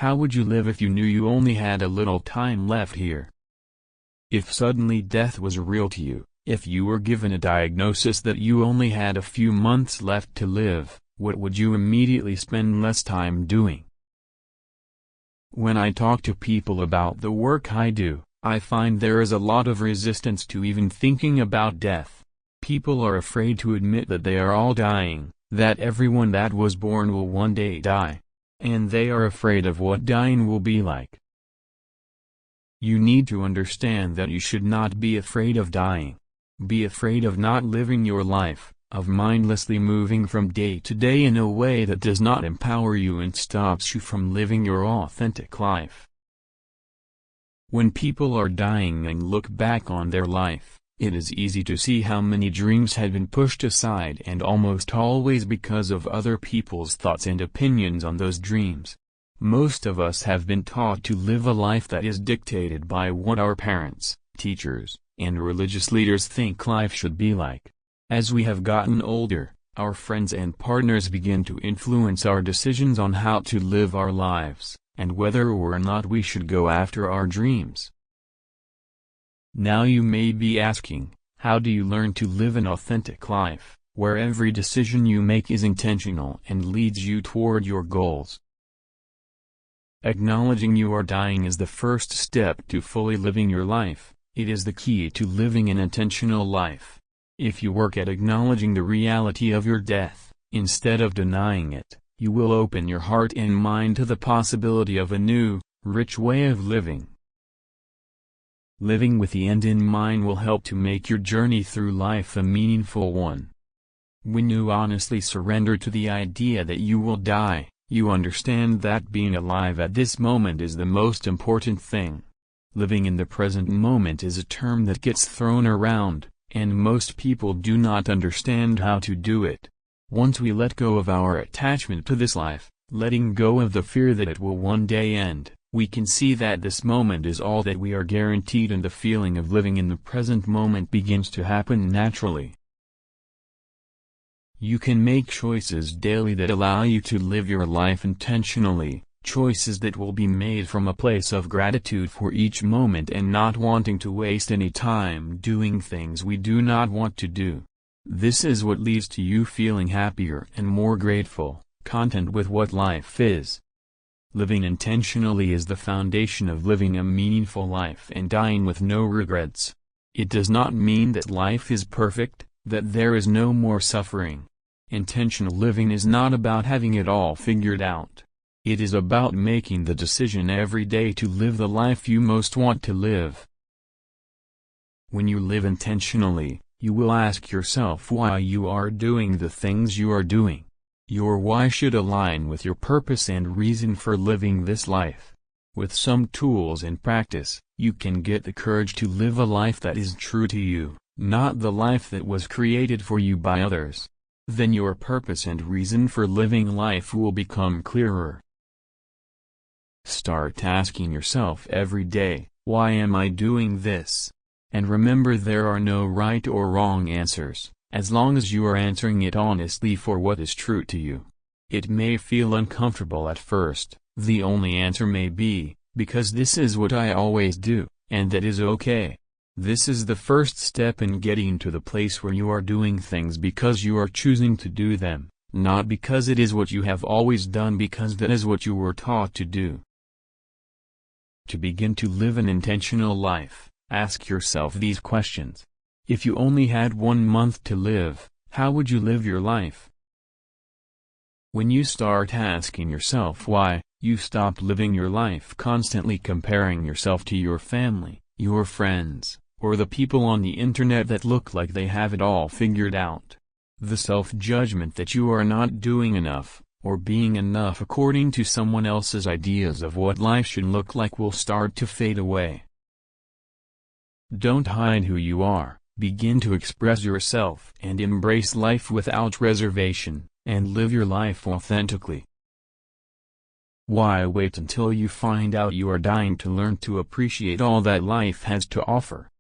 How would you live if you knew you only had a little time left here? If suddenly death was real to you, if you were given a diagnosis that you only had a few months left to live, what would you immediately spend less time doing? When I talk to people about the work I do, I find there is a lot of resistance to even thinking about death. People are afraid to admit that they are all dying, that everyone that was born will one day die. And they are afraid of what dying will be like. You need to understand that you should not be afraid of dying. Be afraid of not living your life, of mindlessly moving from day to day in a way that does not empower you and stops you from living your authentic life. When people are dying and look back on their life, it is easy to see how many dreams had been pushed aside, and almost always because of other people's thoughts and opinions on those dreams. Most of us have been taught to live a life that is dictated by what our parents, teachers, and religious leaders think life should be like. As we have gotten older, our friends and partners begin to influence our decisions on how to live our lives, and whether or not we should go after our dreams. Now you may be asking, how do you learn to live an authentic life, where every decision you make is intentional and leads you toward your goals? Acknowledging you are dying is the first step to fully living your life. It is the key to living an intentional life. If you work at acknowledging the reality of your death, instead of denying it, you will open your heart and mind to the possibility of a new, rich way of living. Living with the end in mind will help to make your journey through life a meaningful one. When you honestly surrender to the idea that you will die, you understand that being alive at this moment is the most important thing. Living in the present moment is a term that gets thrown around, and most people do not understand how to do it. Once we let go of our attachment to this life, letting go of the fear that it will one day end, we can see that this moment is all that we are guaranteed, and the feeling of living in the present moment begins to happen naturally. You can make choices daily that allow you to live your life intentionally, choices that will be made from a place of gratitude for each moment and not wanting to waste any time doing things we do not want to do. This is what leads to you feeling happier and more grateful, content with what life is. Living intentionally is the foundation of living a meaningful life and dying with no regrets. It does not mean that life is perfect, that there is no more suffering. Intentional living is not about having it all figured out. It is about making the decision every day to live the life you most want to live. When you live intentionally, you will ask yourself why you are doing the things you are doing. Your why should align with your purpose and reason for living this life. With some tools and practice, you can get the courage to live a life that is true to you, not the life that was created for you by others. Then your purpose and reason for living life will become clearer. Start asking yourself every day, why am I doing this? And remember, there are no right or wrong answers, as long as you are answering it honestly for what is true to you. It may feel uncomfortable at first. The only answer may be, because this is what I always do, and that is okay. This is the first step in getting to the place where you are doing things because you are choosing to do them, not because it is what you have always done, because that is what you were taught to do. To begin to live an intentional life, ask yourself these questions. If you only had 1 month to live, how would you live your life? When you start asking yourself why, you stop living your life constantly comparing yourself to your family, your friends, or the people on the internet that look like they have it all figured out. The self-judgment that you are not doing enough, or being enough according to someone else's ideas of what life should look like, will start to fade away. Don't hide who you are, begin to express yourself and embrace life without reservation, and live your life authentically. Why wait until you find out you are dying to learn to appreciate all that life has to offer?